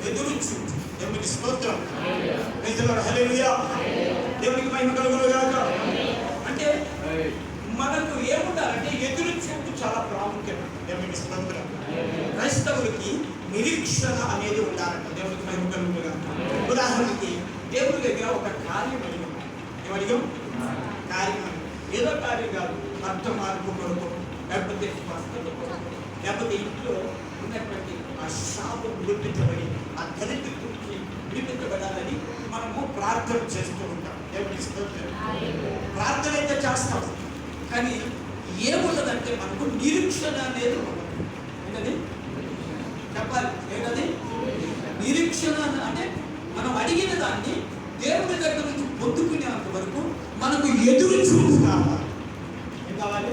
ఎదురు చూచు. దేవునికి స్తోత్రం. హల్లెలూయా. దేవునికి మహిమ కలుగును గాక. అంటే మనకు ఏముండాలంటే ఎదురు చూపు చాలా ప్రాముఖ్యత. దేవునికి స్తోత్రం. క్రైస్తవులకి నిరీక్షణ అనేది ఉండాలంట. దేవునికి మహిమ కలుగును గాక. ఉదాహరణకి దేవుని దగ్గర ఒక కార్యం అడిగాం. ఏమడిగాం? కార్యం. ఏదో కార్యం కాదు, అర్థ మార్పు కొరకు, లేకపోతే స్వస్థత కొరకు, లేకపోతే ఇంట్లో ఉన్నటువంటి ఆ శాపం గుర్తించబడి ఆ దరిద్రుడికి విడిపించబడాలని మనము ప్రార్థన చేస్తూ ఉంటాం. దేవునికి స్తోత్రం. ప్రార్థన అయితే చేస్తాం, కానీ ఏముండదంటే మనకు నిరీక్షణ అనేది ఉండదు. ఏంటది చెప్పాలి? ఏంటది నిరీక్షణ అంటే మనం అడిగిన దాన్ని దేవుని దగ్గర నుంచి పొందుకునేంత వరకు మనకు ఎదురు చూపు కావాలి. ఏం కావాలి?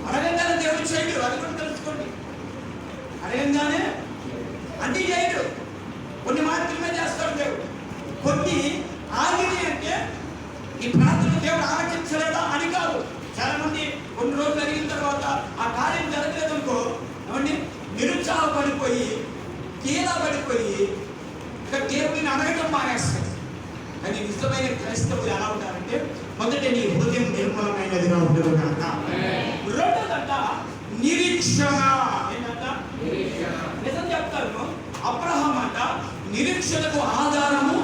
అడగంగానే దేవుడు చేయడు, అది కూడా తెలుసుకోండి. అడగంగానే అన్ని చేయడు, కొన్ని మాత్రమే చేస్తాడు దేవుడు. కొన్ని ఆగినాయి అంటే ఈ ప్రార్థన దేవుడు ఆలకించలేదా అని కాదు. చాలా మంది కొన్ని రోజులు అడిగిన తర్వాత ఆ కార్యం జరగలేదు అనుకో, ఏమండి నిరుత్సాహపడిపోయి కీలా పడిపోయి ఇక దేవుడిని అడగటం మానేస్తారు. కానీ నిజమైన క్రైస్తవులు ఎలా ఉంటారంటే మొదట నీ హృదయం నిర్మలమైనదిగా ఉండదు కాక. రెండోదంట నిరీక్షణ. ఏంటంట? నిజం చెప్తాను, అబ్రహాం అంట నిరీక్షణకు ఆధారము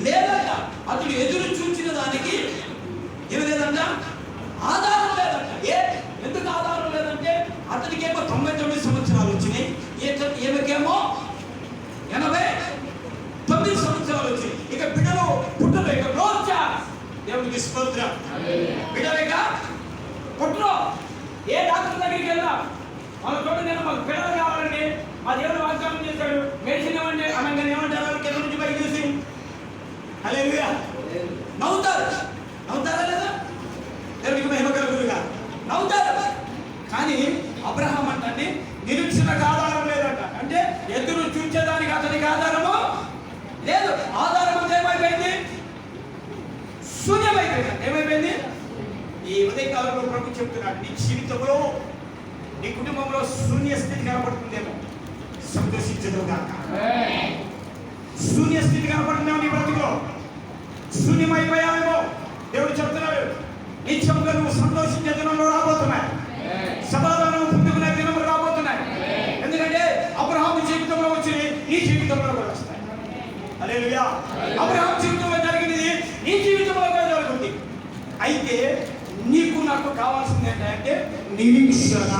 లేదంట. అతడు ఎదురు చూచిన దానికి ఏమి లేదంట, ఆధారం లేదంట. ఎందుకు ఆధారం లేదంటే అతనికేమో 99 సంవత్సరాలు వచ్చినాయి, ఈమెకేమో 89 సంవత్సరాలు వచ్చినాయి. ఇక బిడ్డలు పుట్టలేక రోజా. దేవునికి స్తోత్రం. బిడ్డలేక పుట్టరు. ఏ డాక్టర్ దగ్గరికి వెళ్ళా వాళ్ళ చోట నేను మాకు పిల్లలు కావాలండి, మా దేవుడు వాగ్దానం చేశాడు, మెడిసిన్ ఇవ్వండి అనగానే ఏమంటారు? కింద నుంచి పైకి చూసి హల్లెలూయా నవ్వుతారు. నవ్వుతారా లేదా? దేవునికి మహిమ కలుగునుగా. నవ్వుతారు. కానీ అబ్రహాం అంటే నిరీక్షణకు ఆధారం లేదంట. అంటే ఎదురు చూచేదానికి అతనికి ఆధారము లేదు. ఆధారం అంటే ఏమైపోయింది? శూన్యమైపోయింది. ఏమైపోయింది? ఈ ఉదయకాలంలో ప్రభు చెప్తున్నాడు, నీ జీవితంలో నీ కుటుంబంలో శూన్య స్థితి కనపడుతుందేమో, సంతోషించదు కాక. శూన్య స్థితి కనపడుతుందేమో నీ బ్రతుకులో, శూన్యమైపోయావేమో. దేవుడు చెప్తున్నాడు, నిత్యంగా నువ్వు సంతోషించే దినంలో రాబోతున్నాయి, సమాధానం పొందుకునే దినములు రాబోతున్నాయి. ఎందుకంటే అబ్రహాము జీవితంలో వచ్చి నీ జీవితంలో కూడా వస్తాయి. హల్లెలూయా. అబ్రహాము జీవితంలో జరిగినది నీ జీవితంలో కూడా జరుగుతుంది. అయితే నీకు నాకు కావాల్సింది ఏంటంటే నిరీక్షణ.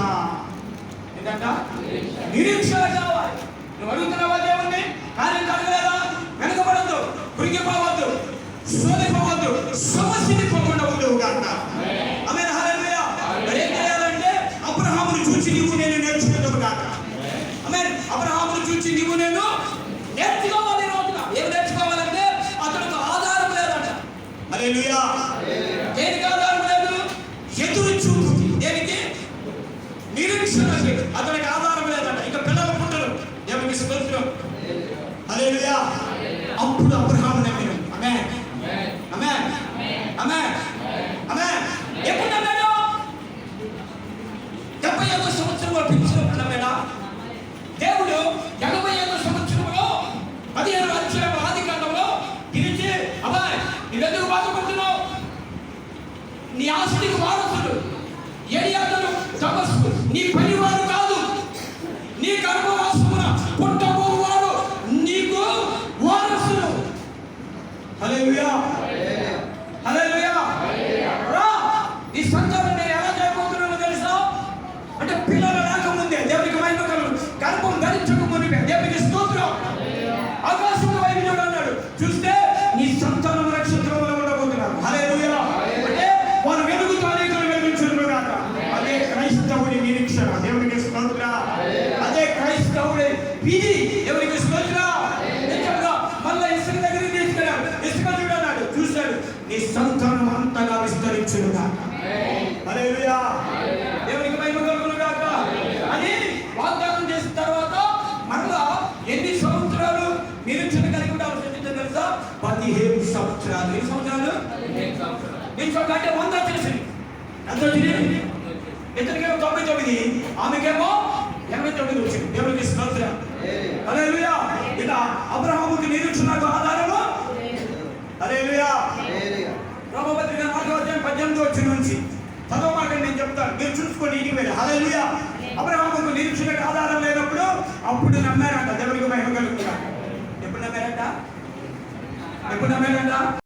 ఏంటంట? నిరీక్షణ కావాలి. నువ్వు అడుగుతున్నావా దేవుణ్ణి? కార్యం కలగలేదా? వెనకబడద్దు, కురిగిపోవద్దు, సోలిపోవద్దు, సమస్యని పోకుండా ఉండవు కాక. ఆమేన్. హల్లెలూయా. ఏం చేయాలంటే అబ్రహామును చూసి నీవు నేను నేర్చుకుంటావు కాక. ఆమేన్. అబ్రహామును చూసి నీవు నేను నేర్చుకోవాలి. రోజున ఏం నేర్చుకోవాలంటే అతనికి ఆధారం లేదంట. హల్లెలూయా. దేనికి ఆధారం లేదు? ఎదురు చూపుకి. దేనికి? నిరీక్షణకి అతనికి ఆధారం లేదంట. ఇక పిల్లలు పుట్టరు. దేవునికి స్తోత్రం. హల్లెలూయా. అప్పుడు అబ్రహాము నమ్మిన. ఆమేన్. ఆమేన్. ఆమేన్. ఆమేన్. ఎప్పుడు నమ్మాడు? 75వ సంవత్సరంలో పిలిచినప్పుడు నమ్మాడా? దేవుడు 85వ సంవత్సరంలో 15వ అధ్యాయం ఆదికాండంలో పిలిచి, అబ్బాయి నువ్వెందుకు బాధపడుతున్నావు? నీ ఆస్తికి వారసుడు ఎలియాజరు తపస్సు నీ పనివారు కాదు, నీ గర్భవాసమున పుట్టబోవాడు నీకు వారసుడు. హల్లెలూయా. హల్లెలూయా. రా, ఈ సంతానం నేను ఎలా చేయబోతున్నానో తెలుసా? అంటే పిల్లలు రాకముందే దేవునికి మహిమ కలుగు, గర్భం ధరించక మునిపే దేవునికి స్తోత్రం. ఆకాశంలో వైపు చూడు అన్నాడు. చూస్తే నీ సంతానం నక్షత్రంలో ఉండబోతున్నారు. హల్లెలూయా. అంటే వారు వెలుగుతానే వెలుగుచును గాక. అదే క్రైస్తవుడి నిరీక్షణ. దేవునికి స్తోత్రం. అదే క్రైస్తవుడి విధి. దేవునికి స్తోత్రం. నిజంగా మళ్ళీ ఇసుక దగ్గరికి తీసుకెళ్ళాడు. ఇసుక చూడన్నాడు, చూశాడు, నీ సంతానం అంతగా విస్తరించును గాక. హల్లెలూయా. దేవునికి మహిమ కలుగును గాక అని వాగ్దానం చేసిన తర్వాత మరలా ఎన్ని సంవత్సరాలు నిరీక్షణ కలిగి ఉండాల్సి తెలుసా? 15 సంవత్సరాలు. ఎన్ని సంవత్సరాలు? 15 సంవత్సరాలు. అంటే 100 వచ్చేసింది. ఎంత వచ్చింది? ఇతనికేమో 99, ఆమెకేమో 89 వచ్చింది. దేవునికి స్తోత్రం. హల్లెలూయా. అప్పుడు నమ్మారంట. దేవునికి మహిమ కలుగుతుంది. ఎప్పుడు నమ్మారంట?